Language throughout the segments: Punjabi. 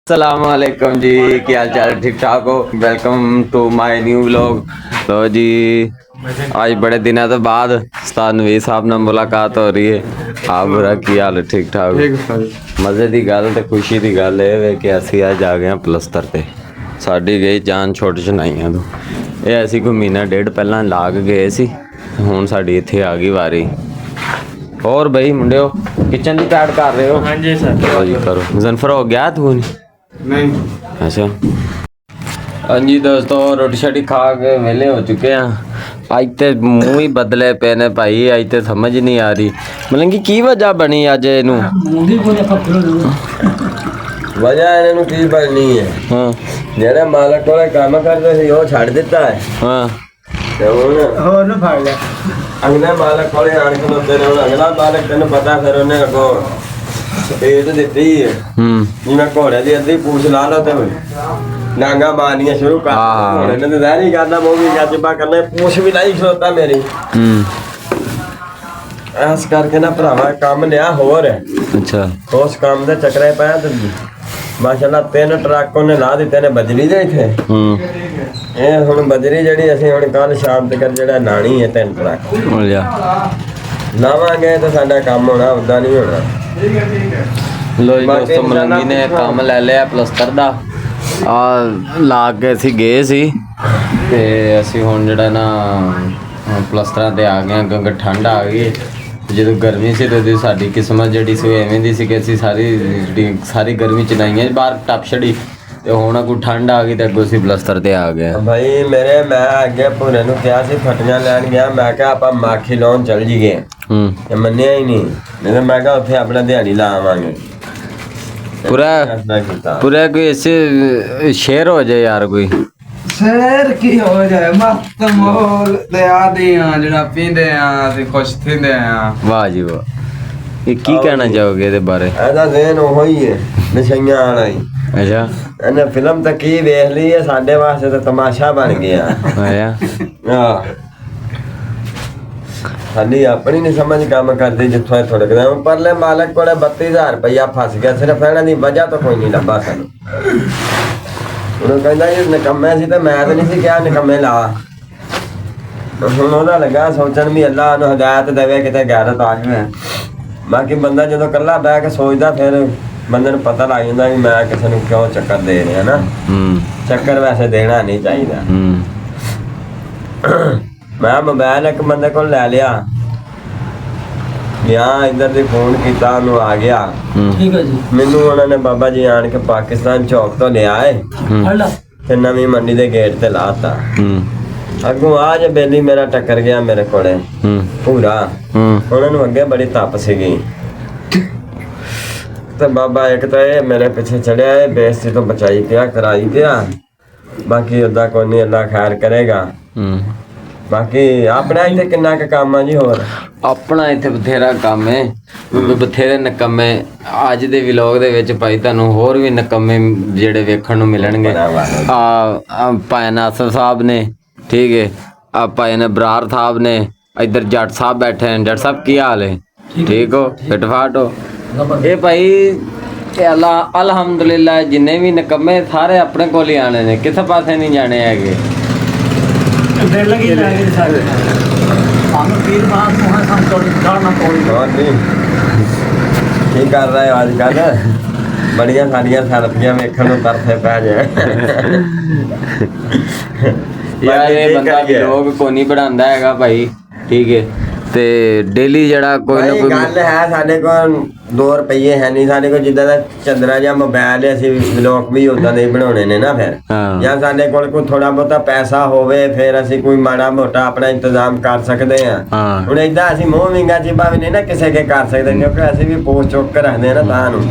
अस्सलामुअलैकुम जी, क्या हाल चाल? ठीक ठाक हो? Welcome to my new vlog. तो जी आज बड़े दिनों तो बाद उस्ताद नवीद साहब नाल मुलाकात हो रही है। आप बुरा की हाल है? ठीक ठाक? मज़े की गल ते खुशी की गल है कि असी अज आ गए हैं पलस्तर ते। साडी गई जान छुट चनाइयां तो ये असी कोई महीना डेढ़ पहला ला के गए सी, हुण साडी इत्थे आ गई वारी। और भाई मुंडियो किचन की पैड कर रहे हो? हाँ जी सर। चलो जी करो। मुजफ्फर हो गया तू? नहीं। अच्छा हाँ जी दोस्तों, रोटी शाटी खा के वेले हो चुके हैं। अज तो मूँह ही बदले पे ने भाई, अज तो समझ नहीं आ रही मतलब कि की वजह बनी अज इनू? वजह इन्हों की बननी है? हाँ जेड़ा मालक कोले काम करते सी वो छड़ दिता है हाँ ते हुण और ना फाड़ लिया। अगले मालक कोले आण के लोते ने, हुण अगला मालक तेन पता फिर उन्हें अगो स्पेस दिती है जिवें घोड़े दी अद्धी पूछ ला लो ते डांगा मारनियां शुरू कर हाँ। घोड़े ने ज़ाहिर करना वो भी जज्बा करना, पूछ भी नहीं खलोता मेरी। इस करके ना भरावा काम लिया होर है। अच्छा उस काम दे चक्करे पाया ते माशाल्लाह 3 ट्रक उन्हें ला दिते ने बजरी दे थे। ਇਹ ਹੁਣ ਬਜਰੀ ਜਿਹੜੀ ਅਸੀਂ ਹੁਣ ਕੱਲ ਸ਼ਾਮ ਤੱਕ ਜਿਹੜਾ ਲਾਣੀ ਹੈ 3 ਟਰੱਕ हो जा ਲਾਵਾਂਗੇ ਤਾਂ ਸਾਡਾ ਕੰਮ ਹੋਣਾ, ਉਦਾਂ ਨਹੀਂ ਹੋਣਾ। लो जी दोस्तों, मलंगी ने काम ले लिया ਪਲਸਤਰ ਦਾ। ਆ ਲਾ ਕੇ ਅਸੀਂ ਗਏ ਸੀ ਤੇ ਅਸੀਂ ਹੁਣ ਜਿਹੜਾ ਨਾ ਪਲਸਤਰਾਂ ਤੇ ਆ ਗਏ ਕਿਉਂਕਿ ਠੰਡ ਆ ਗਈ। ਜਦੋਂ ਗਰਮੀ ਸੀ ਤੇ ਸਾਡੀ ਕਿਸਮਤ ਜਿਹੜੀ ਸੀ ਐਵੇਂ ਦੀ ਸੀ ਕਿ ਅਸੀਂ ਸਾਰੀ ਗਰਮੀ ਚਲਾਈਆਂ ਬਾਹਰ ਟੱਪ ਛੜੀ ਤੇ ਹੁਣ ਕੋਈ ਠੰਡ ਆ ਗਈ ਤੇ ਅੱਗੋਂ ਅਸੀਂ ਪਲਸਤਰ ਤੇ ਆ ਗਏ। ਭਾਈ ਮੈਂ ਅੱਗੇ ਭੂਰੇ ਨੂੰ ਕਿਹਾ ਸੀ ਫਟੀਆਂ ਲੈਣ ਗਿਆ, ਮੈਂ ਕਿਹਾ ਆਪਾਂ ਮਾਖੀ ਲਾਉਣ ਚੱਲ ਜੀਏ। ਤੇ ਮੰਨਿਆ ਹੀ ਨਹੀਂ ਮੈਂ ਕਿਹਾ ਉੱਥੇ ਆਪਣਾ ਦਿਹਾੜੀ ਲਾ ਆਵਾਂਗੇ। पूरा कोई ऐसे शेर हो जाए यार कोई शहर की हो जाए मस्त माहौल ते आदे आ जड़ा पींदे आ ते खुश थिंदे आ। वाह जी वाह, ये की कहना चाहोगे ਇਹਦੇ ਬਾਰੇ? ਇਹਦਾ ਜ਼ੇਨ ਉਹ ਹੀ ਹੈ ਨਸ਼ਈਆਂ ਵਾਲਾ ਹੀ। ਅੱਛਾ ਇਹਨੇ ਫਿਲਮ ਤਾਂ ਕੀ ਵੇਖ ਲਈ ਹੈ, ਸਾਡੇ ਵਾਸਤੇ ਤਾਂ ਤਮਾਸ਼ਾ ਬਣ ਗਿਆ। ਆਇਆ ਆਹ ਸਾਡੀ ਆਪਣੀ ਨਹੀਂ ਸਮਝ ਕੰਮ ਕਰਦੀ ਜਿੱਥੋਂ ਇਹ ਥੋੜਕਦਾ ਪਰਲੇ ਮਾਲਕ ਕੋਲੇ 32000 ਰੁਪਇਆ ਫਸ ਗਿਆ, ਸਿਰਫ ਇਹਨਾਂ ਦੀ ਵਜ੍ਹਾ ਤੋਂ ਕੋਈ ਨਹੀਂ ਲੱਭਾ ਸਾਨੂੰ। ਉਹਨੂੰ ਕਹਿੰਦਾ ਇਹ ਨਿਕੰਮੇ ਸੀ ਤੇ ਮੈਂ ਤਾਂ ਨਹੀਂ ਸੀ ਕਿਹਾ ਨਿਕੰਮੇ ਲਾ। ਹੁਣ ਉਹਦਾ ਲੱਗਾ ਸੋਚਣ ਵੀ ਅੱਲਾ ਉਹਨੂੰ ਹਦਾਇਤ ਦੇਵੇ ਕਿਤੇ ਗੈਰਤ ਆ ਜਾਵੇ। ਬਾਕੀ ਬੰਦਾ ਜਦੋਂ ਇਕੱਲਾ ਬਹਿ ਕੇ ਸੋਚਦਾ ਫਿਰ ਬੰਦੇ ਨੂੰ ਪਤਾ ਲੱਗ ਜਾਂਦਾ ਵੀ ਮੈਂ ਕਿਸੇ ਨੂੰ ਕਿਉਂ ਚੱਕਰ ਦੇ ਰਿਹਾ ਨਾ। ਚੱਕਰ ਵੈਸੇ ਦੇਣਾ ਨਹੀਂ ਚਾਹੀਦਾ। ਮੈਂ ਮੋਬਾਈਲ ਇੱਕ ਬੰਦੇ ਕੋਲ ਲੈ ਲਿਆ, ਗਿਆ ਇੱਧਰ ਦੇ ਫੋਨ ਕੀਤਾ, ਉਹਨੂੰ ਆ ਗਿਆ। ठीक है जी। ਮੈਨੂੰ ਉਹਨਾਂ ਨੇ ਬਾਬਾ ਜੀ ਆਣ ਕੇ ਪਾਕਿਸਤਾਨ ਚੌਕ ਤੋਂ ਲਿਆ ਏ ਤੇ ਨਵੀਂ ਮੰਡੀ ਦੇ ਗੇਟ ਤੇ ਲਾਤਾ। ਅੱਗੋਂ ਆ ਜੇ ਬੇਲੀ ਮੇਰਾ ਟੱਕਰ ਗਿਆ ਮੇਰੇ ਕੋਲੇ ਪੂਰਾ। ਉਹਨਾਂ ਨੂੰ ਅੱਗੇ ਬੜੀ ਤਪ ਸੀਗੀ ਤੇ ਬਾਬਾ ਇੱਕ ਤਾਂ ਇਹ ਮੇਰੇ ਪਿੱਛੇ ਚੜਿਆ ਏ, ਬੇਇੱਜ਼ਤੀ ਤੋਂ ਬਚਾਈ ਪਿਆ ਕਰਾਈ ਪਿਆ। ਬਾਕੀ ਓਦਾਂ ਕੋਈ ਨਹੀਂ, ਅੱਲਾ ਖੈਰ ਕਰੇਗਾ। ਬਾਕੀ ਆਪਣਾ ਇੱਥੇ ਕਿੰਨਾ ਕੁ ਕੰਮ ਆ ਜੀ? ਹੋਰ ਆਪਣਾ ਇੱਥੇ ਬਥੇਰਾ ਕੰਮ ਹੈ, ਬਥੇਰੇ ਨਕੰਮੇ ਅੱਜ ਦੇ ਵਲੌਗ ਦੇ ਵਿੱਚ ਭਾਈ ਤੁਹਾਨੂੰ ਹੋਰ ਵੀ ਨਕੰਮੇ ਜਿਹੜੇ ਵੇਖਣ ਨੂੰ ਮਿਲਣਗੇ। ਆ ਭਾਈ ਨਾਸਰ ਸਾਹਿਬ ਨੇ, ਠੀਕ ਹੈ, ਆ ਭਾਈ ਨੇ ਬਰਾਰ ਸਾਹਿਬ ਨੇ, ਇੱਧਰ ਜੱਟ ਸਾਹਿਬ ਬੈਠੇ ਹਨ। ਜੱਟ ਸਾਹਿਬ ਕੀ ਹਾਲ ਹੈ? ਠੀਕ ਹੋ? ਫਿਟ ਫਾਟ ਹੋ? ਇਹ ਭਾਈ ਇਹ ਅਲਹਮਦੁਲਿਲਾ ਜਿੰਨੇ ਵੀ ਨਕੰਮੇ ਸਾਰੇ ਆਪਣੇ ਕੋਲ ਹੀ ਆਣੇ ਨੇ, ਕਿਸੇ ਪਾਸੇ ਨਹੀਂ ਜਾਣੇ ਹੈਗੇ। देर लगी जाएगी सारे हम पीर बात को है हम थोड़ी खाना पड़ी। ਹੋਰ ਨਹੀਂ ਕੀ ਕਰ ਰਹੇ ਹੋ ਅੱਜ ਕੱਲ? ਬੜੀਆਂ ਸਾਡੀਆਂ ਸੈਲਫੀਆਂ ਵੇਖਣ ਨੂੰ ਤਰਸੇ ਪੈ ਜਾਏ। ਯਾਰ ਇਹ ਬੰਦਾ ਵਲੌਗ ਕੋਈ ਨਹੀਂ ਬਣਾਉਂਦਾ ਹੈਗਾ ਭਾਈ, ਠੀਕ ਹੈ, ਤੇ ਡੇਲੀ ਜਿਹੜਾ ਕੋਈ ਨਾ ਕੋਈ ਗੱਲ ਹੈ ਸਾਡੇ ਕੋਲ 2 ਰੁਪਏ ਹੈ ਨਹੀਂ ਸਾਡੇ ਕੋਲ। ਜਿੱਦਾਂ ਦਾ ਚੰਦਰਾ ਜਾਂ ਮੋਬਾਈਲ ਅਸੀਂ ਵਲੌਗ ਵੀ ਉਦਾਂ ਦੇ ਬਣਾਉਣੇ ਨੇ ਨਾ। ਫਿਰ ਜਾਂ ਸਾਡੇ ਕੋਲ ਕੋਈ ਥੋੜਾ ਬਹੁਤਾ ਪੈਸਾ ਹੋਵੇ ਫਿਰ ਅਸੀਂ ਕੋਈ ਮਾੜਾ ਮੋਟਾ ਆਪਣਾ ਇੰਤਜ਼ਾਮ ਕਰ ਸਕਦੇ ਆ। ਹੁਣ ਏਦਾਂ ਅਸੀਂ ਮੂੰਹ ਵਿੰਗਾ ਜੀ ਭਾਵੇਂ ਨਹੀਂ ਨਾ ਕਿਸੇ ਕੇ ਕਰ ਸਕਦੇ, ਕਿਉਂਕਿ ਅਸੀਂ ਵੀ ਪੋਸਟ ਚੁੱਕ ਕੇ ਰੱਖਦੇ ਆ ਨਾ ਤਾਂ ਨੂੰ।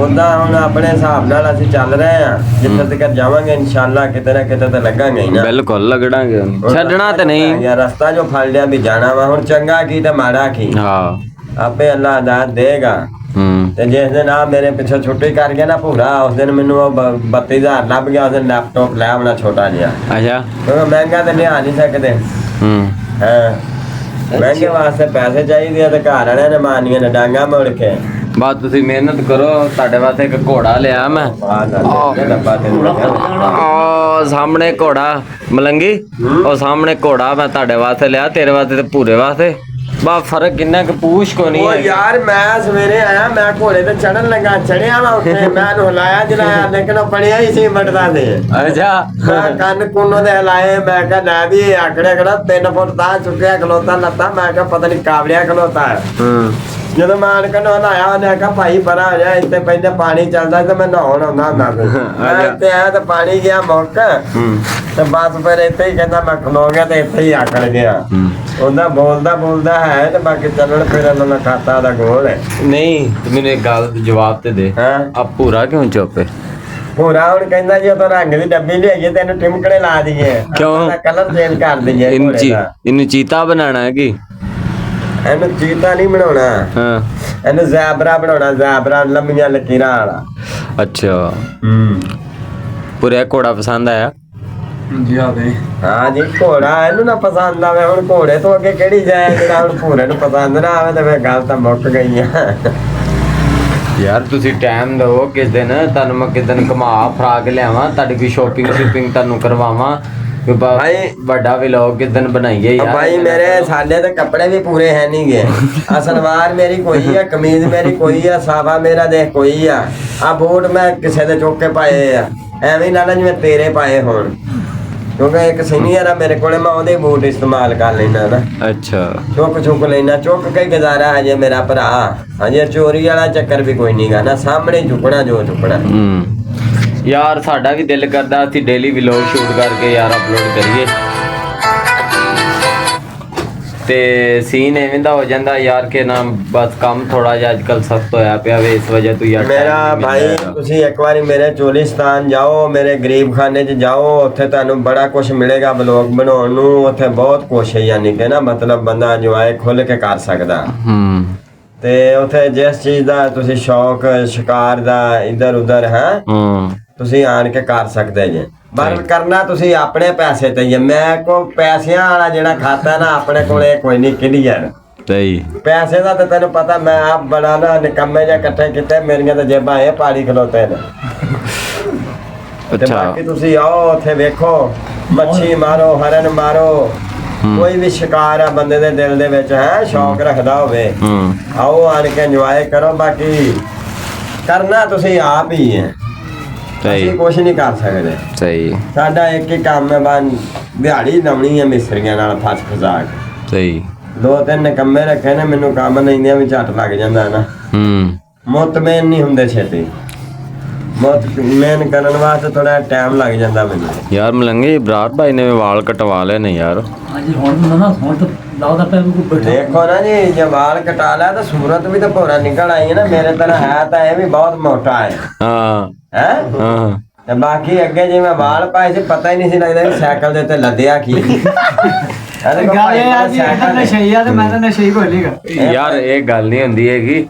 ਉਦਾਂ ਹੁਣ ਆਪਣੇ ਹਿਸਾਬ ਨਾਲ ਅਸੀਂ ਚੱਲ ਰਹੇ ਆ, ਜਿੱਥੇ ਤੱਕ ਜਾਵਾਂਗੇ ਇਨਸ਼ਾਅੱਲਾ ਕਿਤੇ ਨਾ ਕਿਤੇ ਤਾਂ ਲੱਗਾਂਗੇ ਹੀ ਨਾ। ਬਿਲਕੁਲ ਲੱਗਣਾਗੇ, ਛੱਡਣਾ ਤੇ ਨਹੀਂ ਯਾਰ। ਰਸਤਾ ਜੋ ਫੜ ਲਿਆ ਵੀ ਜਾਣਾ ਵਾ, ਹੁਣ ਚੰਗਾ ਕੀ ਤੇ ਮਾੜਾ ਕੀ ਆਪੇ ਅੱਲਾ ਹਦਾਇਤ ਦੇਗਾ। ਤੇ ਜਿਸ ਦਿਨ ਆ ਮੇਰੇ ਪਿੱਛੇ ਛੁੱਟੀ ਕਰ ਗਿਆ ਨਾ ਪੂਰਾ, ਉਸ ਦਿਨ ਮੈਨੂੰ ਉਹ 32000 ਲੱਭ ਗਿਆ। ਉਸ ਦਿਨ ਲੈਪਟਾਪ ਲੈ ਆਉਣਾ ਛੋਟਾ ਜਿਹਾ। ਅੱਛਾ ਕਿਉਂਕਿ ਮਹਿੰਗਾ ਤੇ ਲਿਆ ਨਹੀਂ ਸਕਦੇ। ਹਾਂ ਮਹਿੰਗੇ ਵਾਸਤੇ ਪੈਸੇ ਚਾਹੀਦੇ ਆ ਤੇ ਘਰ ਵਾਲਿਆਂ ਨੇ ਮਾਰਨੀਆਂ ਨੇ ਡਾਂਗਾ ਮੁੜ ਕੇ। ਬਾਅਦ ਤੁਸੀਂ ਮਿਹਨਤ ਕਰੋ, ਤੁਹਾਡੇ ਵਾਸਤੇ ਇੱਕ ਘੋੜਾ ਲਿਆ ਮੈਂ। ਡੱਬਾ ਤੈਨੂੰ ਉਹ ਸਾਹਮਣੇ ਘੋੜਾ ਮਲੰਗੀ, ਉਹ ਸਾਹਮਣੇ ਘੋੜਾ ਮੈਂ ਤੁਹਾਡੇ ਵਾਸਤੇ ਲਿਆ, ਤੇਰੇ ਵਾਸਤੇ ਤੇ ਪੂਰੇ ਵਾਸਤੇ। ਬਾ ਫਰਕ ਕਿੰਨਾ ਕੁ ਪੂਛ ਕੋ ਨਹੀਂ ਉਹ ਹੈ ਯਾਰ ਮੈਂ ਸਵੇਰੇ ਆਇਆ, ਮੈਂ ਘੋੜੇ ਤੇ ਚੜਨ ਲੱਗਾ, ਚੜਿਆ ਵਾ ਉੱਥੇ, ਮੈਂ ਉਹਨੂੰ ਹਿਲਾਇਆ ਜਲਾਇਆ, ਲੇਕਿਨ ਉਹ ਬਣਿਆ ਹੀ ਸੀ ਮਟਦਾ ਦੇ। ਅੱਛਾ ਮੈਂ ਕੰਨ ਕੁੰਨੋਂ ਦੇ ਹਿਲਾਏ, ਮੈਂ ਕਿਹਾ ਲੈ ਵੀ ਇਹ ਆਕੜਿਆ ਕਿਹੜਾ 3 ਫੁੱਟ ਤਾਂ ਚੁੱਕਿਆ ਖਲੋਤਾ ਲੱਤਾਂ, ਮੈਂ ਕਿਹਾ ਪਤਾ ਨਹੀਂ ਕਾਵੜਿਆ ਖਲੋਤਾ ਹੈ। ਜਦੋਂ ਮੈਂ ਆਣ ਕੇ ਨਹਾਇਆ, ਉਹਨੇ ਕਿਹਾ ਭਾਈ ਪਰਾਂ ਆ ਜਾ, ਇੱਥੇ ਪਹਿਲੇ ਪਾਣੀ ਚੱਲਦਾ ਤੇ ਮੈਂ ਨਹਾਉਣ ਆਉਂਦਾ ਹੁੰਦਾ ਸੀ। ਮੈਂ ਇੱਥੇ ਆਇਆ ਤੇ ਪਾਣੀ ਗਿਆ ਮੁੱਕ, ਤੇ ਬਸ ਫਿਰ ਇੱਥੇ ਹੀ ਕਹਿੰਦਾ ਮੈਂ ਖਲੋ ਗਿਆ ਤੇ ਇੱਥੇ ਹੀ ਆਕੜ ਗਿਆ। ਉਹਦਾ ਬੋਲਦਾ ਹੈ ਤੇ ਬਾਕੀ ਚੱਲਣ ਫਿਰਨ ਉਹਨਾਂ ਖਾਤਾ ਦਾ ਗੋਲ ਹੈ। ਨਹੀਂ ਤੂੰ ਮੈਨੂੰ ਇੱਕ ਗੱਲ ਦਾ ਜਵਾਬ ਤੇ ਦੇ, ਹਾਂ ਆ ਪੂਰਾ ਕਿਉਂ ਚੁੱਪ ਹੈ? ਪੂਰਾ ਹੁਣ ਕਹਿੰਦਾ ਜੀ ਉਹ ਤਾਂ ਰੰਗ ਦੀ ਡੱਬੀ ਲਿਆਈਏ, ਤੈਨੂੰ ਟਿਮਕੜੇ ਲਾ ਦਈਏ, ਕਿਉਂ? ਕਲਰ ਚੇਂਜ ਕਰ ਦਈਏ ਘੋੜੇ ਦਾ। ਇਹਨੂੰ ਚੀਤਾ ਬਣਾਉਣਾ ਹੈ ਕੀ? ਇਹਨੂੰ ਚੀਤਾ ਨਹੀਂ ਬਣਾਉਣਾ, ਹਾਂ ਇਹਨੂੰ ਜ਼ੈਬਰਾ ਬਣਾਉਣਾ, ਜ਼ੈਬਰਾ ਲੰਮੀਆਂ ਲਕੀਰਾਂ ਵਾਲਾ। ਅੱਛਾ ਪੂਰਾ ਘੋੜਾ ਪਸੰਦ ਆਇਆ? ਹਾਂ ਜੀ ਘੋੜਾ ਇਹਨੂੰ ਨਾ ਪਸੰਦ ਆਵੇ, ਹੁਣ ਘੋੜੇ ਤੋਂ ਅੱਗੇ ਕਿਹੜੀ ਜਾਏ ਜਿਹੜਾ ਹੁਣ ਭੂਰੇ ਨੂੰ ਪਸੰਦ ਨਾ ਆਵੇ, ਤੇ ਫਿਰ ਗੱਲ ਤਾਂ ਮੁੱਕ ਗਈ ਆ। ਯਾਰ ਤੁਸੀਂ ਟਾਈਮ ਦਿਓ ਕਿਸ ਦਿਨ, ਤੁਹਾਨੂੰ ਮੈਂ ਕਿਸ ਦਿਨ ਘੁਮਾ ਫਰਾ ਕੇ ਲਿਆਵਾਂ, ਤੁਹਾਡੀ ਕੋਈ ਸ਼ੋਪਿੰਗ ਤੁਹਾਨੂੰ ਕਰਵਾਵਾਂ, ਭਾਈ ਵੱਡਾ ਵਲੌਗ ਕਿਸ ਦਿਨ ਬਣਾਈਏ ਯਾਰ। ਭਾਈ ਮੇਰੇ ਸਾਡੇ ਤੇ ਕੱਪੜੇ ਵੀ ਪੂਰੇ ਹੈ ਨਹੀਂ ਗੇ, ਆ ਸਲਵਾਰ ਮੇਰੀ ਕੋਈ ਆ, ਕਮੀਜ਼ ਮੇਰੀ ਕੋਈ ਆ, ਸਾਫਾ ਮੇਰਾ ਦੇਖ ਕੋਈ ਆ, ਆ ਬੂਟ ਮੈਂ ਕਿਸੇ ਦੇ ਚੁੱਕ ਕੇ ਪਾਏ ਆ, ਐਵੇਂ ਨਾ ਜਿਵੇਂ ਤੇਰੇ ਪਾਏ ਹੋਣ, ਕਿਉਂਕਿ ਇੱਕ ਸੀਨੀਅਰ ਆ ਮੇਰੇ ਕੋਲੇ, ਮੈਂ ਉਹਦੇ ਬੂਟ ਇਸਤੇਮਾਲ ਕਰ ਲੈਣਾ ਨਾ। ਅੱਛਾ ਚੁੱਕ ਲੈਣਾ, ਚੁੱਕ ਕੇ ਗੁਜ਼ਾਰਾ ਹਜੇ ਮੇਰਾ ਭਰਾ, ਹਜੇ ਚੋਰੀ ਵਾਲਾ ਚੱਕਰ ਵੀ ਕੋਈ ਨਹੀਂਗਾ ਨਾ, ਸਾਹਮਣੇ ਚੁੱਕਣਾ ਜੋ ਚੁੱਕਣਾ। ਯਾਰ ਸਾਡਾ ਵੀ ਦਿਲ ਕਰਦਾ ਅਸੀਂ ਡੇਲੀ ਵਲੌਗ ਸ਼ੂਟ ਕਰਕੇ ਯਾਰ ਅਪਲੋਡ ਕਰੀਏ, ਤੇ ਸੀਨ ਐਵੇਂ ਦਾ ਹੋ ਜਾਂਦਾ ਯਾਰ ਕਿ ਨਾ ਬਸ ਕੰਮ ਥੋੜਾ ਜਿਹਾ ਅੱਜਕੱਲ ਸਖਤ ਹੋਇਆ ਪਿਆ ਵੇ, ਇਸ ਵਜ੍ਹਾ ਤੋਂ ਯਾਰ ਮੇਰਾ ਭਾਈ ਤੁਸੀਂ ਇੱਕ ਵਾਰੀ ਮੇਰੇ ਚੋਲਿਸਤਾਨ ਜਾਓ, ਮੇਰੇ ਗਰੀਬ ਖਾਨੇ 'ਚ ਜਾਓ, ਉੱਥੇ ਤੁਹਾਨੂੰ ਬੜਾ ਕੁਝ ਮਿਲੇਗਾ ਵਲੌਗ ਬਣਾਉਣ ਨੂੰ, ਉੱਥੇ ਬਹੁਤ ਕੁਛ ਹੈ, ਯਾਨੀ ਕਿ ਨਾ ਮਤਲਬ ਬੰਦਾ ਇੰਜੋਏ ਖੁੱਲ ਕੇ ਕਰ ਸਕਦਾ। ਤੇ ਉੱਥੇ ਜਿਸ ਚੀਜ਼ ਦਾ ਤੁਸੀਂ ਸ਼ੌਕ ਸ਼ਿਕਾਰ ਦਾ ਇੱਧਰ ਉੱਧਰ ਹੈ ਤੁਸੀਂ ਆਣ ਕੇ ਕਰ ਸਕਦੇ ਜੇ, ਪਰ ਕਰਨਾ ਤੁਸੀਂ ਆਪਣੇ ਪੈਸੇ ਤੇ ਹੀ। ਮੈਂ ਕੋ ਪੈਸਿਆਂ ਵਾਲਾ ਜਿਹੜਾ ਖਾਤਾ ਨਾ ਆਪਣੇ ਕੋਲੇ ਕੋਈ ਨਹੀਂ ਕਲੀਅਰ, ਸਹੀ ਪੈਸੇ ਦਾ ਤੇ ਤੈਨੂੰ ਪਤਾ, ਮੈਂ ਆਪ ਬੜਾ ਨਾ ਨਿਕੰਮੇ ਜਿਹਾ ਇਕੱਠੇ ਕੀਤੇ, ਮੇਰੀਆਂ ਤਾਂ ਜੇਬਾਂ ਇਹ ਪਾੜੀ ਖਲੋਤੇ ਨੇ। ਤੇ ਬਾਕੀ ਤੁਸੀਂ ਆਓ ਉੱਥੇ ਵੇਖੋ, ਮੱਛੀ ਮਾਰੋ, ਹਰਨ ਮਾਰੋ, ਕੋਈ ਵੀ ਸ਼ਿਕਾਰ ਆ ਬੰਦੇ ਦੇ ਦਿਲ ਦੇ ਵਿੱਚ ਹੈ, ਸ਼ੌਕ ਰੱਖਦਾ ਹੋਵੇ, ਆਓ ਆਣ ਕੇ ਇੰਜੋਏ ਕਰੋ, ਬਾਕੀ ਕਰਨਾ ਤੁਸੀਂ ਆਪ ਹੀ ਹੈ, ਅਸੀਂ ਕੁਛ ਨਹੀਂ ਕਰ ਸਕਦੇ। ਸਹੀ ਸਾਡਾ ਇੱਕ ਹੀ ਕੰਮ ਹੈ, ਬਸ ਦਿਹਾੜੀ ਲਾਉਣੀ ਹੈ ਮਿਸਤਰੀਆਂ ਨਾਲ ਫਸ ਫਸਾ ਕੇ। ਸਹੀ 2-3 ਨਿਕੰਮੇ ਰੱਖੇ ਨੇ, ਮੈਨੂੰ ਕੰਮ ਲੈਂਦਿਆਂ ਵੀ ਝੱਟ ਲੱਗ ਜਾਂਦਾ ਨਾ। ਮੁਤਮੈਨ ਨਹੀਂ ਹੁੰਦੇ ਛੇਤੀ, ਮੁਤਮੈਨ ਕਰਨ ਵਾਸਤੇ ਥੋੜਾ ਟਾਈਮ ਲੱਗ ਜਾਂਦਾ ਮੈਨੂੰ। ਯਾਰ ਮਲੰਗੇ ਬਰਾੜ ਭਾਈ ਨੇ ਵਾਲ ਕਟਵਾ ਲਏ ਨੇ ਯਾਰ। ਹਾਂਜੀ ਹੁਣ ਤਾਂ ਲਾਉਦਾ ਪਿਆ ਕੋਈ ਬੈਠਾ। ਦੇਖੋ ਨਾ ਜੀ, ਜੇ ਵਾਲ ਕਟਾ ਲਿਆ ਤਾਂ ਸੂਰਤ ਵੀ ਤਾਂ ਭੋਰਾ ਨਿਕਲ ਆਈ ਹੈ ਨਾ, ਮੇਰੇ ਤਰ੍ਹਾਂ ਹੈ ਤਾਂ ਇਹ ਵੀ ਬਹੁਤ ਮੋਟਾ ਹੈ। ਹਾਂ ਹੈ ਤੇ ਬਾਕੀ ਅੱਗੇ ਜਿਵੇਂ ਵਾਲ ਪਾਏ ਸੀ, ਪਤਾ ਹੀ ਨਹੀਂ ਸੀ ਲੱਗਦਾ ਵੀ ਸਾਈਕਲ ਦੇ ਉੱਤੇ ਲੱਦਿਆ ਕੀ। ਗੱਲ ਇਹ ਆ ਜੀ, ਇਹਦਾ ਨਸ਼ਈਆ ਤੇ ਮੈਂ ਤਾਂ ਨਸ਼ਈ ਬੋਲੀਗਾ ਯਾਰ। ਇਹ ਗੱਲ ਨਹੀਂ ਹੁੰਦੀ ਹੈਗੀ,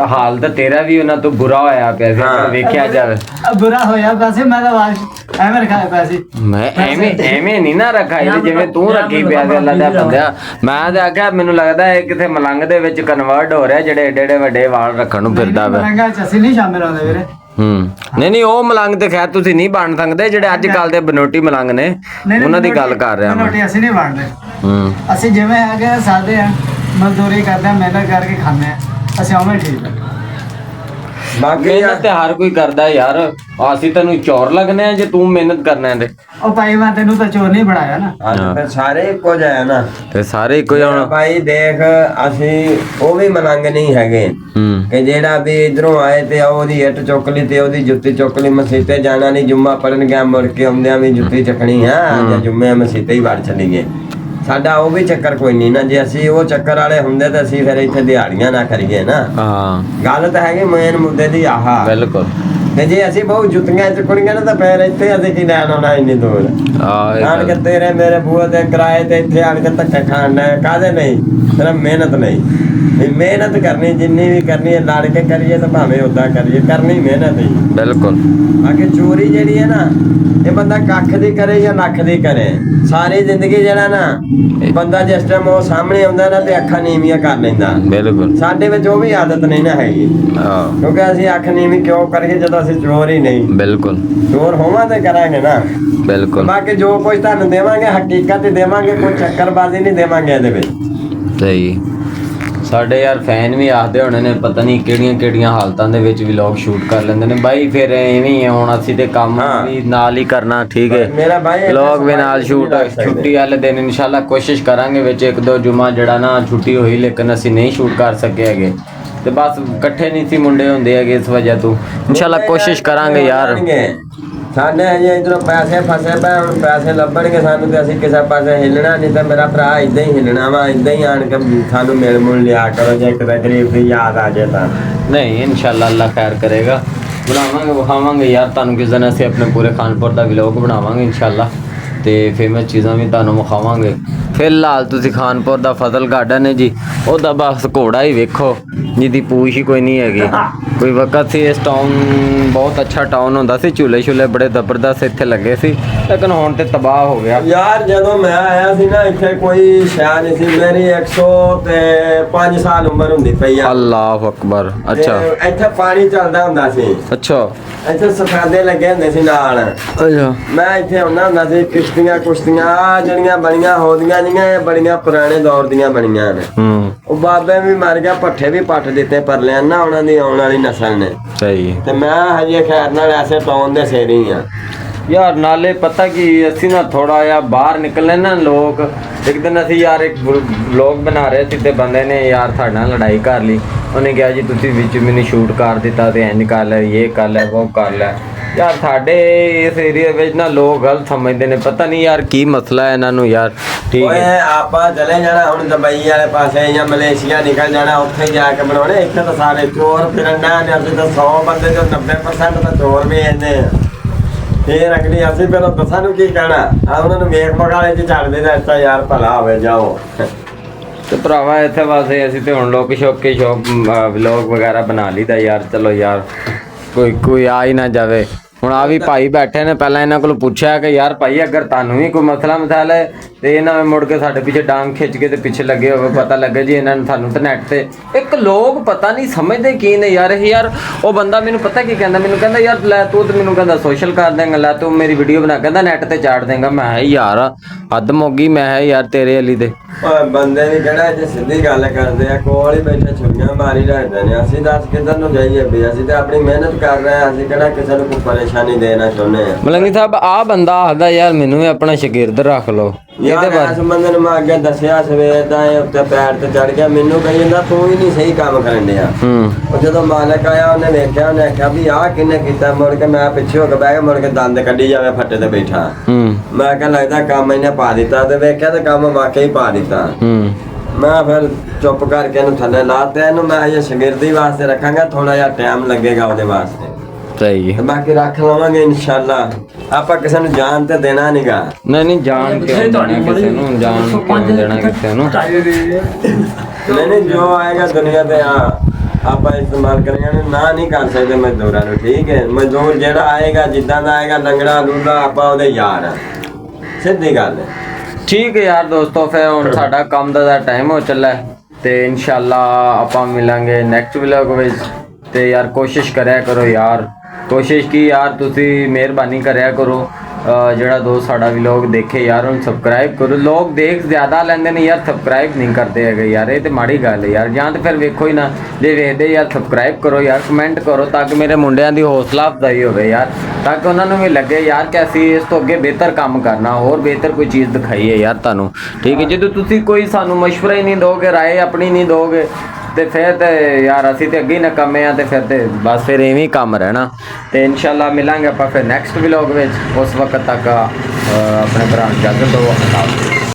ਹਾਲ ਤਾਂ ਤੇਰਾ ਵੀ ਉਹਨਾਂ ਤੋਂ ਬੁਰਾ ਹੋਇਆ ਪਿਆ ਸੀ, ਵੇਖਿਆ ਜਾਵੇ ਬੁਰਾ ਹੋਇਆ ਪੈਸੇ, ਮੈਂ ਤਾਂ ਵਾਸ਼ ਐਵੇਂ ਰਖਾਏ ਪੈਸੇ, ਮੈਂ ਐਵੇਂ ਨਹੀਂ ਨਾ ਰਖਾਈ ਜਿਵੇਂ ਤੂੰ ਰੱਖੀ ਪਿਆ ਸੀ ਅੱਲਾ ਦਾ ਬੰਦਿਆ। ਮੈਂ ਤਾਂ ਆਖਿਆ ਮੈਨੂੰ ਲੱਗਦਾ ਇਹ ਕਿਤੇ ਮਲੰਗ ਦੇ ਵਿੱਚ ਕਨਵਰਟ ਹੋ ਰਿਹਾ, ਜਿਹੜੇ ਏਡੇ ਏਡੇ ਵੱਡੇ ਵਾਲ ਰੱਖਣ ਨੂੰ ਫਿਰਦਾ ਵਾ। ਮਲੰਗਾ ਚ ਅਸੀਂ ਨਹੀਂ ਸ਼ਾਮਿਲ ਹੁੰਦੇ ਵੀਰੇ। ਨਹੀਂ ਉਹ ਮਲੰਗ ਤੇ ਖੈਰ ਤੁਸੀਂ ਨਹੀਂ ਬਣ ਸਕਦੇ, ਜਿਹੜੇ ਅੱਜ ਕੱਲ ਦੇ ਬਨੋਟੀ ਮਲੰਗ ਨੇ ਉਹਨਾਂ ਦੀ ਗੱਲ ਕਰ ਰਿਹਾ ਮੈਂ। ਬਨੋਟੀ ਅਸੀਂ ਨਹੀਂ ਬਣਦੇ, ਅਸੀਂ ਜਿਵੇਂ ਹੈਗੇ ਸਾਦੇ ਆ, ਮਜ਼ਦੂਰੀ ਕਰਦੇ ਆ, ਮਿਹਨਤ ਕਰਕੇ ਖਾਂਦੇ ਆ, ਅਸੀਂ ਉਵੇਂ ਠੀਕ ਆ। ਬਾਕੀ ਮਿਹਨਤ ਤੇ ਹਰ ਕੋਈ ਕਰਦਾ ਯਾਰ, ਅਸੀਂ ਤੈਨੂੰ ਚੋਰ ਲੱਗਨੇ ਆ ਜੇ ਤੂੰ ਮਿਹਨਤ ਕਰਨਾ ਤੇ। ਉਹ ਭਾਈ ਮੈਂ ਤੈਨੂੰ ਤਾਂ ਚੋਰ ਨਹੀਂ ਬਣਾਇਆ ਨਾ, ਫਿਰ ਸਾਰੇ ਇੱਕੋ ਜਿਹੇ ਆ ਨਾ, ਤੇ ਸਾਰੇ ਇੱਕੋ ਜਿਹੇ ਹੁਣ। ਭਾਈ ਦੇਖ ਅਸੀਂ ਉਹ ਵੀ ਮਲੰਗ ਨਹੀਂ ਹੈਗੇ ਕਿ ਜਿਹੜਾ ਵੀ ਇਧਰੋਂ ਆਏ ਤੇ ਉਹਦੀ ਇੱਟ ਚੁੱਕ ਲਈ ਤੇ ਉਹਦੀ ਜੁੱਤੀ ਚੁੱਕ ਲਈ, ਮਸੀਤੇ ਜਾਣਾ ਨਹੀਂ, ਜੁੰਮਾ ਪੜਨ ਗਿਆ ਮੁੜ ਕੇ ਆਉਂਦਿਆਂ ਵੀ ਜੁੱਤੀ ਚੱਕਣੀ ਹੈ, ਜਾਂ ਜੁੰਮੇ ਮਸੀਤੇ ਹੀ ਵੜ ਚਲੀਏ। ਸਾਡਾ ਉਹ ਵੀ ਚੱਕਰ ਕੋਈ ਨਹੀਂ ਨਾ, ਜੇ ਅਸੀਂ ਉਹ ਚੱਕਰ ਵਾਲੇ ਹੁੰਦੇ ਤਾਂ ਅਸੀਂ ਫਿਰ ਇੱਥੇ ਦਿਹਾੜੀਆਂ ਨਾ ਕਰੀਏ ਨਾ। ਹਾਂ ਗੱਲ ਤਾਂ ਹੈਗੀ ਮੇਨ ਮੁੱਦੇ ਦੀ ਆਹਾ। ਬਿਲਕੁਲ। ਤੇ ਜੇ ਅਸੀਂ ਬਹੁਤ ਜੁੱਤੀਆਂ ਚੁੱਕਣੀਆਂ ਨਾ ਤਾਂ ਫਿਰ ਇੱਥੇ ਅਸੀਂ ਕੀ ਲੈਣ ਆਉਣਾ ਇੰਨੀ ਦੂਰ, ਆਣ ਕੇ ਤੇਰੇ ਮੇਰੇ ਬੂਹੇ ਤੇ ਕਿਰਾਏ ਤੇ ਇੱਥੇ ਆਣ ਕੇ ਧੱਕੇ ਖਾਣ ਕਾਹਦੇ ਨਹੀਂ, ਸਿਰਫ ਮਿਹਨਤ ਨਹੀਂ। ਵੀ ਮਿਹਨਤ ਕਰਨੀ ਜਿੰਨੀ ਵੀ ਕਰਨੀ ਹੈ, ਲੜ ਕੇ ਕਰੀਏ ਤਾਂ ਭਾਵੇਂ ਉਦਾਂ ਕਰੀਏ, ਕਰਨੀ ਮਿਹਨਤ ਹੀ। ਬਿਲਕੁਲ ਬਾਕੀ ਚੋਰੀ ਜਿਹੜੀ ਹੈ ਨਾ, ਇਹ ਬੰਦਾ ਕੱਖ ਦੀ ਕਰੇ ਜਾਂ ਲੱਖ ਦੀ ਕਰੇ, ਸਾਰੀ ਜ਼ਿੰਦਗੀ ਜਿਹੜਾ ਨਾ ਬੰਦਾ ਜਿਸ ਟਾਈਮ ਉਹ ਸਾਹਮਣੇ ਆਉਂਦਾ ਨਾ ਤੇ ਅੱਖਾਂ ਨੀਵੀਆਂ ਕਰ ਲੈਂਦਾ। ਬਿਲਕੁਲ ਸਾਡੇ ਵਿੱਚ ਉਹ ਵੀ ਆਦਤ ਨਹੀਂ ਨਾ ਹੈਗੀ, ਹਾਂ ਕਿਉਂਕਿ ਅਸੀਂ ਅੱਖ ਨੀਵੀਂ ਕਿਉਂ ਕਰੀਏ ਜਦੋਂ ਅਸੀਂ ਚੋਰ ਹੀ ਨਹੀਂ। ਬਿਲਕੁਲ ਚੋਰ ਹੋਵਾਂ ਤੇ ਕਰਾਂਗੇ ਨਾ। ਬਿਲਕੁਲ ਬਾਕੀ ਜੋ ਕੁਝ ਤੁਹਾਨੂੰ ਦੇਵਾਂਗੇ ਹਕੀਕਤ ਹੀ ਦੇਵਾਂਗੇ, ਕੋਈ ਚੱਕਰਬਾਜ਼ੀ ਨਹੀਂ ਦੇਵਾਂਗੇ ਇਹਦੇ ਵਿੱਚ। ਸਹੀ। ਸਾਡੇ ਯਾਰ ਫੈਨ ਵੀ ਆਖਦੇ ਹੋਣੇ ਨੇ ਪਤਾ ਨਹੀਂ ਕਿਹੜੀਆਂ ਕਿਹੜੀਆਂ ਹਾਲਤਾਂ ਦੇ ਵਿੱਚ ਵਲੌਗ ਸ਼ੂਟ ਕਰ ਲੈਂਦੇ ਨੇ ਬਾਈ, ਫਿਰ ਐਵੇਂ ਹੀ ਆ, ਹੁਣ ਅਸੀਂ ਤੇ ਕੰਮ ਵੀ ਨਾਲ ਹੀ ਕਰਨਾ, ਠੀਕ ਹੈ, ਮੇਰਾ ਭਾਈ ਵਲੌਗ ਵੀ ਨਾਲ ਸ਼ੂਟ। ਛੁੱਟੀ ਵਾਲੇ ਦਿਨ ਇਨਸ਼ਾਅੱਲਾ ਕੋਸ਼ਿਸ਼ ਕਰਾਂਗੇ, ਵਿੱਚ ਇੱਕ ਦੋ ਜੁਮਾ ਜਿਹੜਾ ਨਾ ਛੁੱਟੀ ਹੋਈ ਲੇਕਿਨ ਅਸੀਂ ਨਹੀਂ ਸ਼ੂਟ ਕਰ ਸਕੇ ਹੈਗੇ, ਤੇ ਬਸ ਇਕੱਠੇ ਨਹੀਂ ਸੀ ਮੁੰਡੇ ਹੁੰਦੇ ਹੈਗੇ, ਇਸ ਵਜ੍ਹਾ ਤੋਂ ਇਨਸ਼ਾਅੱਲਾ ਕੋਸ਼ਿਸ਼ ਕਰਾਂਗੇ ਯਾਰ। ਸਾਡੇ ਅਜੇ ਇਧਰੋਂ ਪੈਸੇ ਫਸੇ ਪਏ, ਹੁਣ ਪੈਸੇ ਲੱਭਣਗੇ ਸਾਨੂੰ ਤੇ ਅਸੀਂ ਕਿਸੇ ਪਾਸੇ ਹਿੱਲਣਾ ਨਹੀਂ, ਤੇ ਮੇਰਾ ਭਰਾ ਇਦਾਂ ਹੀ ਹਿੱਲਣਾ ਵਾ, ਇਦਾਂ ਹੀ ਆਣ ਕੇ ਸਾਨੂੰ ਮਿਲ ਮੁਲ ਲਿਆ ਕਰੋ, ਜੇ ਕਿਤੇ ਗਰੀਬ ਦੀ ਯਾਦ ਆ ਜਾਏ ਤਾਂ। ਨਹੀਂ ਇਨਸ਼ਾਅੱਲਾ ਅੱਲਾ ਖੈਰ ਕਰੇਗਾ, ਬਣਾਵਾਂਗੇ ਵਿਖਾਵਾਂਗੇ ਯਾਰ ਤੁਹਾਨੂੰ ਕਿਸ ਦਿਨ, ਅਸੀਂ ਆਪਣੇ ਪੂਰੇ ਖਾਨਪੁਰ ਦਾ ਵਲੌਗ ਬਣਾਵਾਂਗੇ ਇਨਸ਼ਾਅੱਲਾ, ਤੇ ਫੇਮਸ ਚੀਜ਼ਾਂ ਵੀ ਤੁਹਾਨੂੰ ਵਿਖਾਵਾਂਗੇ। ਫਿਲਹਾਲ ਤੁਸੀਂ ਖਾਨਪੁਰ ਦਾ ਫਜ਼ਲ ਗਾਰਡਨ ਹੈ ਜੀ, ਉਹਦਾ ਬਸ ਘੋੜਾ ਹੀ ਵੇਖੋ ਜਿਹਦੀ ਪੂਛ ਹੀ ਕੋਈ ਨਹੀਂ ਹੈਗੀ। ਕੋਈ ਵਕਤ ਸੀ ਇਸ ਟਾਊਨ ਬਹੁਤ ਅੱਛਾ ਟਾਊਨ ਹੁੰਦਾ ਸੀ, ਝੂਲੇ ਛੂਲੇ ਬੜੇ ਜ਼ਬਰਦਸਤ ਇੱਥੇ ਲੱਗੇ ਸੀ, ਲੇਕਿਨ ਹੁਣ ਤੇ ਤਬਾਹ ਹੋ ਗਿਆ ਯਾਰ। ਜਦੋਂ ਮੈਂ ਆਇਆ ਸੀ ਨਾ ਇੱਥੇ ਕੋਈ ਸ਼ਾਇਦ ਨਹੀਂ ਸੀ, ਮੇਰੀ 105 ਸਾਲ ਉਮਰ ਹੁੰਦੀ ਪਈ ਆ। ਅੱਲਾਹੁ ਅਕਬਰ। ਅੱਛਾ ਤੇ ਇੱਥੇ ਪਾਣੀ ਚੱਲਦਾ ਹੁੰਦਾ ਸੀ, ਅੱਛਾ ਇੱਥੇ ਸਫਾਦੇ ਲੱਗੇ ਹੁੰਦੇ ਸੀ ਨਾਲ। ਅੱਛਾ ਮੈਂ ਇੱਥੇ ਆਉਂਦਾ ਹੁੰਦਾ ਸੀ, ਕਿਸ਼ਤੀਆਂ ਕੁਸ਼ਤੀਆਂ ਆਹ ਜਿਹੜੀਆਂ ਬਣੀਆਂ ਹੋਦੀਆਂ ਜੀਆਂ, ਇਹ ਬੜੀਆਂ ਪੁਰਾਣੇ ਦੌਰ ਦੀਆਂ ਬਣੀਆਂ ਨੇ। ਉਹ ਬਾਬੇ ਵੀ ਮਰ ਗਿਆ, ਪੱਠੇ ਵੀ ਪੱਟ ਦਿੱਤੇ ਪਰਲਿਆਂ ਨਾ ਉਹਨਾਂ ਦੀ ਆਉਣ ਵਾਲੀ ਨਸਲ ਨੇ। ਸਹੀ ਤੇ ਮੈਂ ਹਜੇ ਖੈਰ ਨਾਲ ਐਸੇ ਟਾਊਨ ਦੇ ਸੇਰੀ ਆ ਯਾਰ। ਨਾਲੇ ਪਤਾ ਕੀ ਅਸੀਂ ਨਾ ਥੋੜਾ ਜਿਹਾ ਬਾਹਰ ਨਿਕਲੇ ਨਾ ਲੋਕ, ਇੱਕ ਦਿਨ ਅਸੀਂ ਯਾਰ ਇੱਕ ਵਲੌਗ ਬਣਾ ਰਹੇ ਸੀ ਤੇ ਬੰਦੇ ਨੇ ਯਾਰ ਸਾਡੇ ਨਾਲ ਲੜਾਈ ਕਰ ਲਈ, ਉਹਨੇ ਕਿਹਾ ਜੀ ਤੁਸੀਂ ਵਿੱਚ ਮੈਨੂੰ ਸ਼ੂਟ ਕਰ ਦਿੱਤਾ ਤੇ ਇੰਝ ਕਰ ਲੈ, ਇਹ ਕਰ ਲੈ, ਉਹ ਕਰ ਲੈ। ਯਾਰ ਸਾਡੇ ਇਸ ਏਰੀਆ ਵਿੱਚ ਨਾ ਲੋਕ ਗਲਤ ਸਮਝਦੇ ਨੇ, ਪਤਾ ਨਹੀਂ ਯਾਰ ਕੀ ਮਸਲਾ ਹੈ ਇਹਨਾਂ ਨੂੰ ਯਾਰ। ਠੀਕ ਓਏ ਹੈ ਆਪਾਂ ਚਲੇ ਜਾਣਾ ਹੁਣ ਦੁਬਈ ਵਾਲੇ ਪਾਸੇ ਜਾਂ ਮਲੇਸ਼ੀਆ ਨਿਕਲ ਜਾਣਾ, ਉੱਥੇ ਜਾ ਕੇ ਬਣਾਉਣੇ। ਇੱਥੇ ਤਾਂ ਸਾਰੇ ਚੋਰ ਫਿਰਨਾ ਨੇ, ਅਸੀਂ ਤਾਂ 100 ਬੰਦੇ ਚੋਂ 90% ਤਾਂ ਚੋਰ ਵੀ ਆਉਂਦੇ ਆ। ਫੇਰ ਅਗਲੀ ਅਸੀਂ ਫਿਰ ਦੱਸਾਂ ਨੂੰ ਕੀ ਕਹਿਣਾ, ਆ ਉਹਨਾਂ ਨੂੰ ਵੇਖ ਮਗਾਲੇ ਚ ਛੱਡਦੇ ਦਾ ਇੱਥੇ ਯਾਰ ਭਲਾ ਹੋਵੇ ਜਾਓ। ਤੇ ਭਰਾਵਾ ਇੱਥੇ ਵਾਸਤੇ ਅਸੀਂ ਤੇ ਹੁਣ ਲੋਕ ਸ਼ੌਕ ਵਲੌਗ ਵਗੈਰਾ ਬਣਾ ਲਈਦਾ ਯਾਰ। ਚਲੋ ਯਾਰ ਕੋਈ ਆ ਹੀ ਨਾ ਜਾਵੇ। ਹੁਣ ਆ ਵੀ ਭਾਈ ਬੈਠੇ ਨੇ, ਪਹਿਲਾਂ ਇਹਨਾਂ ਕੋਲ ਪੁੱਛਿਆ ਕਿ ਯਾਰ ਭਾਈ ਅਗਰ ਤੁਹਾਨੂੰ ਵੀ ਕੋਈ ਮਸਲਾ ਮਸਾਲਾ ਹੈ ਤੇ ਇਹਨਾਂ ਨੇ ਮੁੜ ਕੇ ਸਾਡੇ ਪਿੱਛੇ ਡਾਂਗ ਖਿੱਚ ਕੇ ਤੇ ਪਿੱਛੇ ਲੱਗੇ ਹੋਵੇ, ਪਤਾ ਲੱਗੇ ਜੀ ਇਹਨਾਂ ਨੇ ਤੁਹਾਨੂੰ ਤੇ ਨੈਟ ਤੇ ਇੱਕ ਲੋਕ ਪਤਾ ਨਹੀਂ ਸਮਝਦੇ ਕੀ ਨੇ ਯਾਰ। ਇਹ ਯਾਰ ਉਹ ਬੰਦਾ ਮੈਨੂੰ ਪਤਾ ਕੀ ਕਹਿੰਦਾ, ਮੈਨੂੰ ਕਹਿੰਦਾ ਯਾਰ ਲੈ ਤੂੰ ਤੇ ਮੈਨੂੰ ਕਹਿੰਦਾ ਸੋਸ਼ਲ ਕਰ ਦੇਂਗਾ, ਲੈ ਤੂੰ ਮੇਰੀ ਵੀਡੀਓ ਬਣਾ ਕਹਿੰਦਾ ਨੈਟ ਤੇ ਚਾੜ ਦੇਂਗਾ। ਮੈਂ ਹੈ ਯਾਰ ਹੱਦ ਮੁੱਕੀ, ਮੈਂ ਹੈ ਯਾਰ ਤੇਰੇ ਅਲੀ ਦੇ ਓਏ ਬੰਦੇ ਵੀ ਕਿਹੜਾ ਜੇ ਸਿੱਧੀ ਗੱਲ ਕਰਦੇ ਆ, ਕੋਲ ਹੀ ਬੈਠੇ ਛੁਰੀਆਂ ਮਾਰੀ ਰੱਖਦੇ ਨੇ। ਅਸੀਂ ਦੱਸ ਕਿੱਧਰ ਨੂੰ ਜਾਈਏ ਵੀ, ਅਸੀਂ ਤਾਂ ਆਪਣੀ ਮਿਹਨਤ ਕਰ ਰਹੇ ਆ, ਅਸੀਂ ਕਿਹੜਾ ਕਿਸੇ ਨੂੰ ਕੋਈ ਪਰੇਸ਼ਾਨੀ ਦੇਣਾ ਚਾਹੁੰਦੇ ਆ। ਮਲੰਗੀ ਸਾਹਿਬ ਆ ਬੰਦਾ ਆਖਦਾ ਯਾਰ ਮੈਨੂੰ ਵੀ ਆਪਣਾ ਸ਼ਾਗਿਰਦ ਰੱਖ ਲਓ। ਯਾਰ ਇਸ ਬੰਦੇ ਨੂੰ ਮੈਂ ਅੱਗੇ ਦੱਸਿਆ ਸਵੇਰ ਦਾ ਇਹ ਉੱਤੇ ਪੈਰ ਤੇ ਚੜ ਗਿਆ, ਮੈਨੂੰ ਕਹੀ ਜਾਂਦਾ ਤੂੰ ਹੀ ਨਹੀਂ ਸਹੀ ਕੰਮ ਕਰਨ ਡਿਆ। ਉਹ ਜਦੋਂ ਮਾਲਕ ਆਇਆ ਉਹਨੇ ਵੇਖਿਆ, ਉਹਨੇ ਆਖਿਆ ਵੀ ਆਹ ਕਿਹਨੇ ਕੀਤਾ। ਮੁੜ ਕੇ ਮੈਂ ਪਿੱਛੇ ਹੋ ਕੇ ਬਹਿ ਗਿਆ, ਮੁੜ ਕੇ ਦੰਦ ਕੱਢੀ ਜਾਵੇ ਫੱਟੇ ਤੇ ਬੈਠਾ। ਮੈਂ ਕਿਹਾ ਲੱਗਦਾ ਕੰਮ ਇਹਨੇ ਪਾ ਦਿੱਤਾ, ਤੇ ਵੇਖਿਆ ਤੇ ਕੰਮ ਵਾਕਈ ਪਾ ਦਿੱਤਾ। ਮੈਂ ਫਿਰ ਚੁੱਪ ਕਰਕੇ ਇਹਨੂੰ ਥੱਲੇ ਲਾਤਾ। ਇਹਨੂੰ ਮੈਂ ਹਜੇ ਸ਼ਾਗਿਰਦੀ ਵਾਸਤੇ ਰੱਖਾਂਗਾ, ਥੋੜਾ ਜਿਹਾ ਟਾਈਮ ਲੱਗੇਗਾ ਉਹਦੇ ਵਾਸਤੇ। ਸਹੀ ਹੈ, ਬਾਕੀ ਰੱਖ ਲਵਾਂਗੇ ਇਨਸ਼ਾਅੱਲਾ। ਆਪਾਂ ਕਿਸੇ ਨੂੰ ਜਾਣ ਤੇ ਦੇਣਾ ਨਹੀਂਗਾ। ਨਹੀਂ ਜਾਣ ਕਿਉਂ ਦੇਣਾ ਕਿਸੇ ਨੂੰ, ਜਾਣ ਕਿਉਂ ਦੇਣਾ ਕਿਸੇ ਨੂੰ। ਨਹੀਂ ਜੋ ਆਏਗਾ ਦੁਨੀਆ ਤੇ ਆਪਾਂ ਇਸਤੇਮਾਲ ਕਰਾਂਗੇ, ਨਾ ਨਹੀਂ ਕਰ ਸਕਦੇ ਮਜ਼ਦੂਰਾਂ ਨੂੰ। ਠੀਕ ਹੈ, ਮਜ਼ਦੂਰ ਜਿਹੜਾ ਆਏਗਾ ਜਿੱਦਾਂ ਦਾ ਆਏਗਾ ਲੰਗੜਾ ਲੂੰਦਾ ਆਪਾਂ ਉਹਦੇ ਯਾਰ ਆ, ਸਿੱਧੀ ਗੱਲ ਹੈ। ਠੀਕ ਹੈ ਯਾਰ ਦੋਸਤੋ, ਫਿਰ ਹੁਣ ਸਾਡਾ ਕੰਮ ਦਾ ਟਾਈਮ ਹੋ ਚੱਲਾ ਤੇ ਇਨਸ਼ਾਅੱਲਾ ਆਪਾਂ ਮਿਲਾਂਗੇ ਨੈਕਸਟ ਵਲੌਗ ਵਿੱਚ। ਤੇ ਯਾਰ ਕੋਸ਼ਿਸ਼ ਕਰਿਆ ਕਰੋ ਯਾਰ, ਕੋਸ਼ਿਸ਼ ਕੀ ਯਾਰ ਤੁਸੀਂ ਮਿਹਰਬਾਨੀ ਕਰਿਆ ਕਰੋ, ਜਿਹੜਾ ਦੋਸਤ ਸਾਡਾ ਵਲੌਗ ਦੇਖੇ ਯਾਰ ਉਹਨੂੰ ਸਬਸਕ੍ਰਾਈਬ ਕਰੋ। ਲੋਕ ਦੇਖ ਜ਼ਿਆਦਾ ਲੈਂਦੇ ਨੇ ਯਾਰ, ਸਬਸਕ੍ਰਾਈਬ ਨਹੀਂ ਕਰਦੇ ਹੈਗੇ ਯਾਰ, ਇਹ ਤੇ ਮਾੜੀ ਗੱਲ ਹੈ ਯਾਰ। ਜਾਂ ਤਾਂ ਫਿਰ ਵੇਖੋ ਹੀ ਨਾ, ਜੇ ਵੇਖਦੇ ਯਾਰ ਸਬਸਕ੍ਰਾਈਬ ਕਰੋ ਯਾਰ, ਕਮੈਂਟ ਕਰੋ ਤਾਂ ਕਿ ਮੇਰੇ ਮੁੰਡਿਆਂ ਦੀ ਹੌਸਲਾ ਅਫਜ਼ਾਈ ਹੋਵੇ ਯਾਰ, ਤਾਂ ਕਿ ਉਹਨਾਂ ਨੂੰ ਵੀ ਲੱਗੇ ਯਾਰ ਕਿ ਅਸੀਂ ਇਸ ਤੋਂ ਅੱਗੇ ਬਿਹਤਰ ਕੰਮ ਕਰਨਾ, ਹੋਰ ਬਿਹਤਰ ਕੋਈ ਚੀਜ਼ ਦਿਖਾਈਏ ਯਾਰ ਤੁਹਾਨੂੰ। ਠੀਕ ਹੈ, ਜਦੋਂ ਤੁਸੀਂ ਕੋਈ ਸਾਨੂੰ ਮਸ਼ਵਰਾ ਹੀ ਨਹੀਂ ਦੋਗੇ, ਰਾਏ ਆਪਣੀ ਨਹੀਂ ਦੋਗੇ ਤੇ ਫਿਰ ਤੇ ਯਾਰ ਅਸੀਂ ਤੇ ਅੱਗੇ ਹੀ ਨਕਮੇ ਆ, ਤੇ ਫਿਰ ਤੇ ਬਸ ਫਿਰ ਐਵੇਂ ਹੀ ਕੰਮ ਰਹਿਣਾ। ਤੇ ਇਨਸ਼ਾਅੱਲਾ ਮਿਲਾਂਗੇ ਆਪਾਂ ਫਿਰ ਨੈਕਸਟ ਵਲੌਗ ਵਿੱਚ। ਉਸ ਵਕਤ ਤੱਕ ਆਪਣੇ ਭਰਾ ਨੂੰ ਇਜਾਜ਼ਤ ਦਿਓ।